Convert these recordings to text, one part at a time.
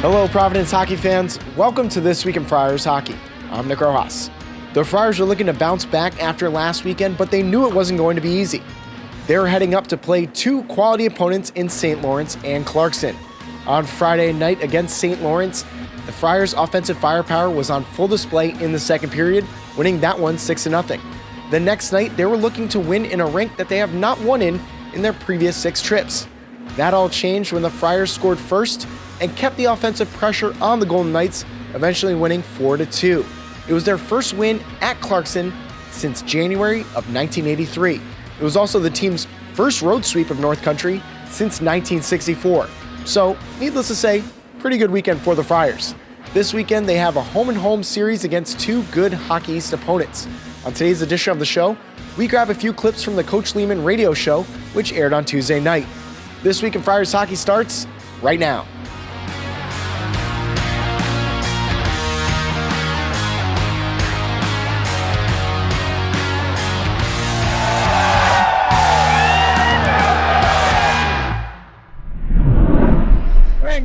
Hello, Providence hockey fans. Welcome to This Week in Friars Hockey. I'm Nick Rojas. The Friars are looking to bounce back after last weekend, but they knew it wasn't going to be easy. They're heading up to play two quality opponents in St. Lawrence and Clarkson. On Friday night against St. Lawrence, the Friars' offensive firepower was on full display in the second period, winning that one 6-0. The next night, they were looking to win in a rink that they have not won in their previous 6 trips. That all changed when the Friars scored first and kept the offensive pressure on the Golden Knights, eventually winning 4-2. It was their first win at Clarkson since January of 1983. It was also the team's first road sweep of North Country since 1964. So, needless to say, pretty good weekend for the Friars. This weekend, they have a home-and-home series against two good Hockey East opponents. On today's edition of the show, we grab a few clips from the Coach Leaman Radio Show, which aired on Tuesday night. This Week in Friars Hockey starts right now.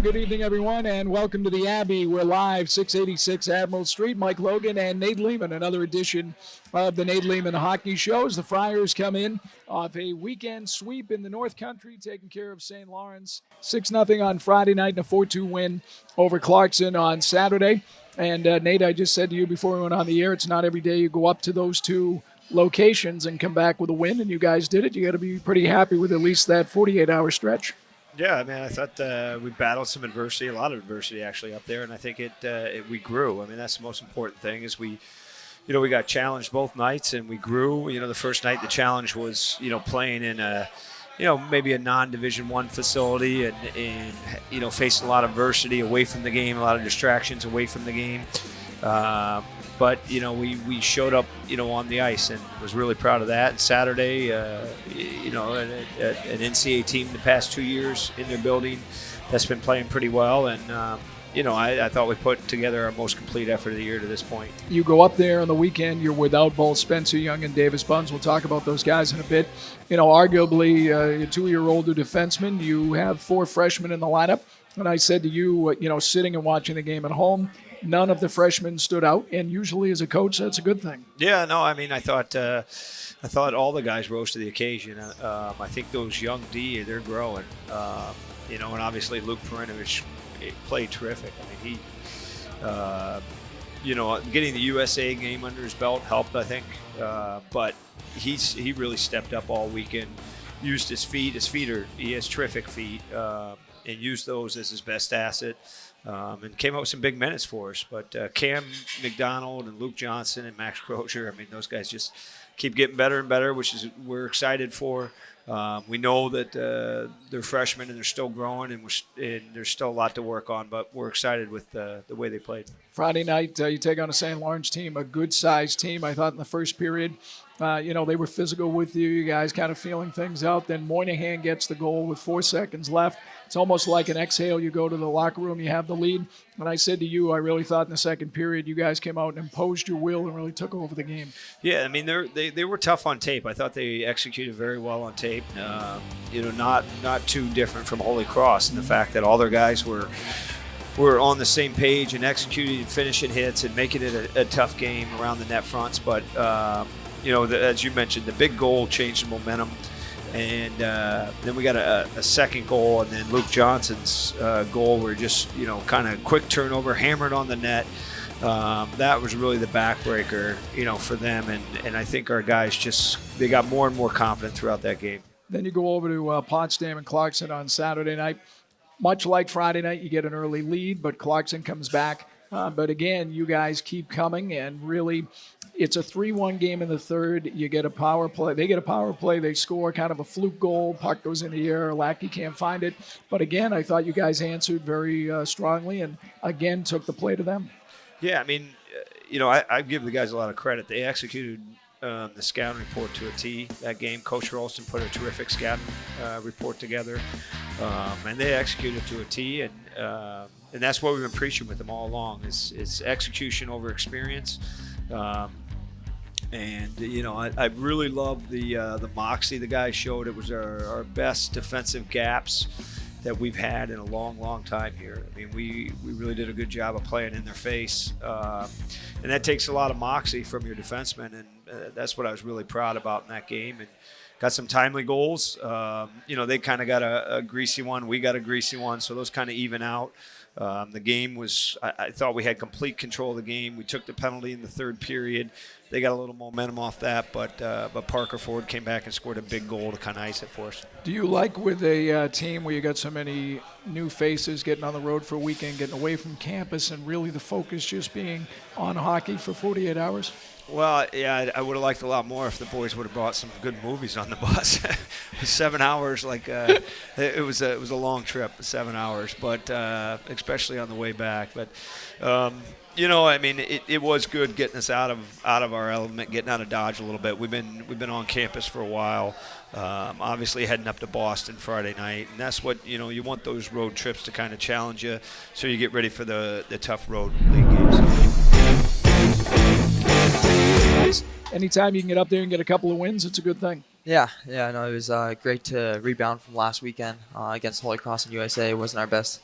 Good evening, everyone, and welcome to the Abbey. We're live, 686 Admiral Street. Mike Logan and Nate Leaman, another edition of the Nate Leaman Hockey Show. As the Friars come in off a weekend sweep in the North Country, taking care of St. Lawrence, 6-0 on Friday night and a 4-2 win over Clarkson on Saturday. And Nate, I just said to you before we went on the air, it's not every day you go up to those two locations and come back with a win, and you guys did it. You got to be pretty happy with at least that 48-hour stretch. Yeah, man, I thought we battled some adversity, a lot of adversity actually up there, and I think we grew. I mean, that's the most important thing is we got challenged both nights and we grew. The first night the challenge was, playing in a, maybe a non-Division I facility and facing a lot of adversity away from the game, a lot of distractions away from the game. But, we showed up, on the ice and was really proud of that. And Saturday, an NCAA team the past 2 years in their building that's been playing pretty well. And, I thought we put together our most complete effort of the year to this point. You go up there on the weekend, you're without both Spencer Young and Davis Buns. We'll talk about those guys in a bit. Arguably a 2-year-older defenseman. You have 4 freshmen in the lineup. And I said to you, sitting and watching the game at home, none of the freshmen stood out, and usually as a coach, that's a good thing. Yeah, no, I mean, I thought all the guys rose to the occasion. I think those young D, they're growing. And obviously Luke Perinovich played terrific. I mean, he, getting the USA game under his belt helped, I think. But he really stepped up all weekend, used his feet. He has terrific feet, and used those as his best asset. And came up with some big minutes for us. But Cam McDonald and Luke Johnson and Max Crozier, I mean, those guys just keep getting better and better, which is we're excited for. We know that they're freshmen and they're still growing, and there's still a lot to work on, but we're excited with the way they played. Friday night, you take on a St. Lawrence team, a good-sized team. I thought in the first period, they were physical with you. You guys kind of feeling things out. Then Moynihan gets the goal with 4 seconds left. It's almost like an exhale. You go to the locker room, you have the lead. And I said to you, I really thought in the second period you guys came out and imposed your will and really took over the game. Yeah, I mean, they were tough on tape. I thought they executed very well on tape. Not too different from Holy Cross in the fact that all their guys were on the same page and executing and finishing hits and making it a tough game around the net fronts. But, as you mentioned, the big goal changed the momentum. And then we got a second goal, and then Luke Johnson's goal were just, kind of quick turnover, hammered on the net. That was really the backbreaker, for them. And I think our guys they got more and more confident throughout that game. Then you go over to Potsdam and Clarkson on Saturday night. Much like Friday night, you get an early lead, but Clarkson comes back. But again, you guys keep coming, and really it's a 3-1 game in the third. You get a power play. They get a power play. They score kind of a fluke goal. Puck goes in the air. Lackey can't find it. But again, I thought you guys answered very strongly and, again, took the play to them. Yeah, I mean, I give the guys a lot of credit. They executed the scouting report to a T that game. Coach Ralston put a terrific scouting report together, and they executed to a T. And that's what we've been preaching with them all along is execution over experience. And I really love the moxie the guys showed. It was our best defensive gaps that we've had in a long, long time here. I mean, we really did a good job of playing in their face, and that takes a lot of moxie from your defensemen, and that's what I was really proud about in that game. And got some timely goals. They kind of got a greasy one. We got a greasy one, so those kind of even out. The game was, I thought we had complete control of the game. We took the penalty in the third period. They got a little momentum off that, but Parker Ford came back and scored a big goal to kind of ice it for us. Do you like with a team where you got so many new faces getting on the road for a weekend, getting away from campus, and really the focus just being on hockey for 48 hours? Well, yeah, I would have liked a lot more if the boys would have brought some good movies on the bus. 7 hours, it was a long trip, 7 hours, but especially on the way back. But it was good getting us out of our element, getting out of Dodge a little bit. We've been on campus for a while. Obviously heading up to Boston Friday night, and that's what you want those road trips to kind of challenge you, so you get ready for the tough road league games. Anytime you can get up there and get a couple of wins, it's a good thing. Yeah, no, it was great to rebound from last weekend against Holy Cross and USA. It wasn't our best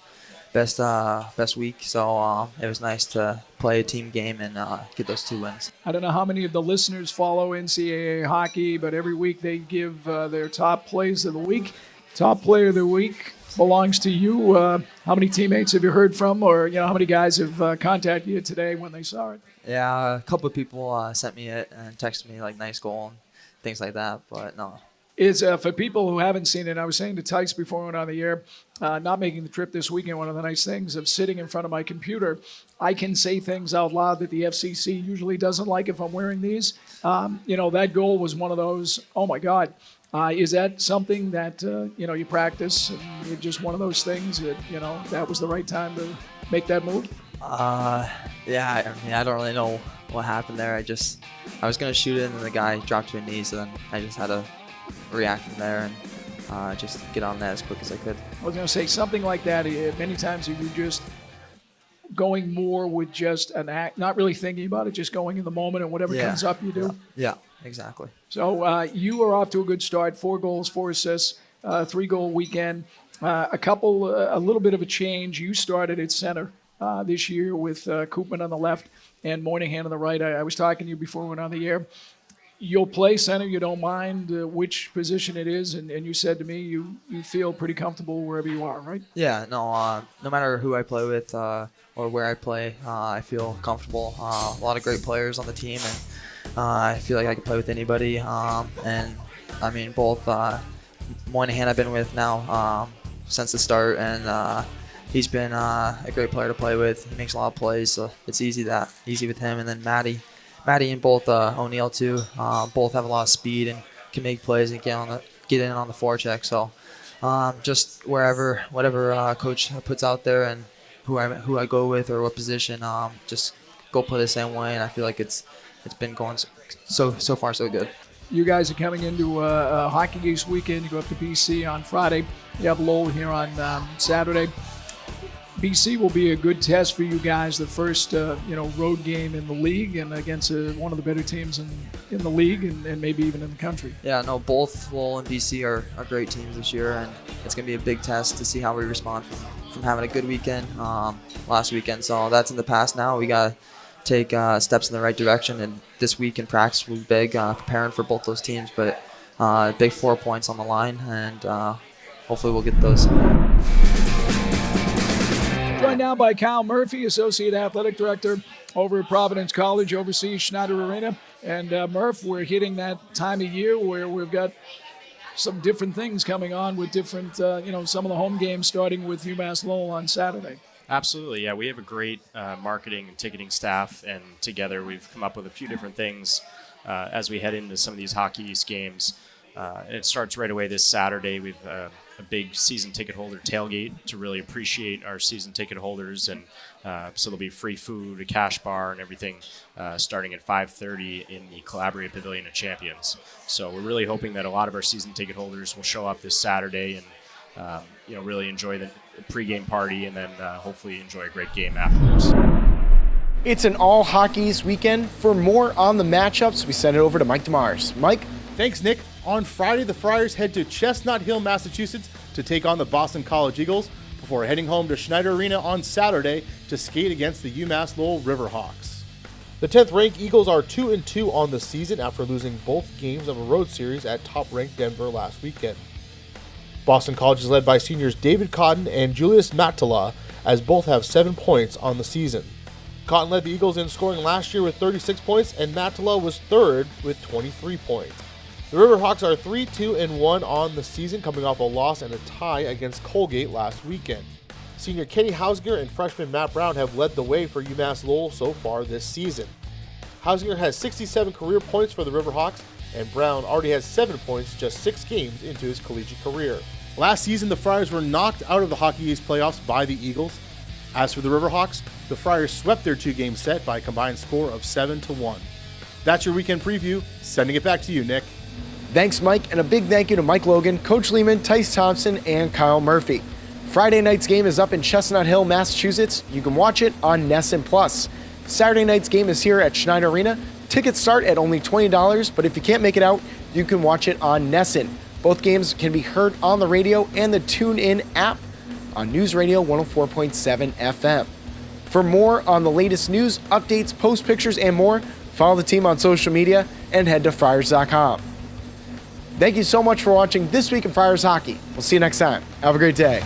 week, so it was nice to play a team game and get those 2 wins. I don't know how many of the listeners follow NCAA hockey, but every week they give their top plays of the week. Top player of the week belongs to you. How many teammates have you heard from, or how many guys have contacted you today when they saw it? Yeah, a couple of people sent me it and texted me nice goal and things like that, but no. Is for people who haven't seen it, I was saying to Tyce before we went on the air, not making the trip this weekend, one of the nice things of sitting in front of my computer, I can say things out loud that the FCC usually doesn't like if I'm wearing these. That goal was one of those, oh my God. Is that something that, you practice, and it's just one of those things that, that was the right time to make that move? Yeah, I don't really know what happened there. I was going to shoot it, and then the guy dropped to his knees, and then I just had to react from there and just get on that as quick as I could. I was going to say something like that. Many times you just going more with just an act, not really thinking about it, just going in the moment, and whatever comes up you do. Yeah, exactly. So you are off to a good start. 4 goals, 4 assists, 3-goal weekend. A little bit of a change. You started at center this year with Koopman on the left and Moynihan on the right. I was talking to you before we went on the air. You'll play center. You don't mind which position it is, and you said to me you feel pretty comfortable wherever you are, right? Yeah, no matter who I play with or where I play, I feel comfortable. A lot of great players on the team, and I feel like I can play with anybody. And I mean, both Moynihan I've been with now since the start, and he's been a great player to play with. He makes a lot of plays, so it's easy with him. And then Maddie and both O'Neill too. Both have a lot of speed and can make plays and get in on the forecheck. So just whatever coach puts out there and who I go with or what position, just go play the same way. And I feel like it's been going so far so good. You guys are coming into a Hockey East weekend. You go up to BC on Friday. You have Lowell here on Saturday. BC will be a good test for you guys, the first road game in the league and against one of the better teams in the league and maybe even in the country. Yeah, no, both Lowell and BC are great teams this year, and it's going to be a big test to see how we respond from having a good weekend last weekend. So that's in the past now. We got to take steps in the right direction, and this week in practice will be big, preparing for both those teams, but big 4 points on the line, and hopefully we'll get those. Joined now by Kyle Murphy, Associate Athletic Director over at Providence College, oversees Schneider Arena. And Murph, we're hitting that time of year where we've got some different things coming on with different, some of the home games starting with UMass Lowell on Saturday. Absolutely, yeah. We have a great marketing and ticketing staff, and together we've come up with a few different things as we head into some of these Hockey East games. And it starts right away this Saturday. We've a big season ticket holder tailgate to really appreciate our season ticket holders, and so there'll be free food, a cash bar, and everything starting at 5:30 in the Calabria Pavilion of Champions. So we're really hoping that a lot of our season ticket holders will show up this Saturday and really enjoy the pregame party, and then hopefully enjoy a great game afterwards. It's an all Hockey East weekend. For more on the matchups, we send it over to Mike DeMars. Mike? Thanks, Nick. On Friday, the Friars head to Chestnut Hill, Massachusetts to take on the Boston College Eagles before heading home to Schneider Arena on Saturday to skate against the UMass Lowell Riverhawks. The 10th-ranked Eagles are 2-2 on the season after losing both games of a road series at top-ranked Denver last weekend. Boston College is led by seniors David Cotton and Julius Matala, as both have 7 points on the season. Cotton led the Eagles in scoring last year with 36 points, and Matala was third with 23 points. The Riverhawks are 3-2-1 on the season, coming off a loss and a tie against Colgate last weekend. Senior Kenny Hausinger and freshman Matt Brown have led the way for UMass Lowell so far this season. Hausinger has 67 career points for the Riverhawks, and Brown already has 7 points just 6 games into his collegiate career. Last season, the Friars were knocked out of the Hockey East playoffs by the Eagles. As for the Riverhawks, the Friars swept their 2-game set by a combined score of 7-1. That's your weekend preview. Sending it back to you, Nick. Thanks, Mike, and a big thank you to Mike Logan, Coach Leaman, Tyce Thompson, and Kyle Murphy. Friday night's game is up in Chestnut Hill, Massachusetts. You can watch it on NESN Plus. Saturday night's game is here at Schneider Arena. Tickets start at only $20, but if you can't make it out, you can watch it on NESN. Both games can be heard on the radio and the TuneIn app on News Radio 104.7 FM. For more on the latest news, updates, post pictures, and more, follow the team on social media and head to Friars.com. Thank you so much for watching This Week in Friars Hockey. We'll see you next time. Have a great day.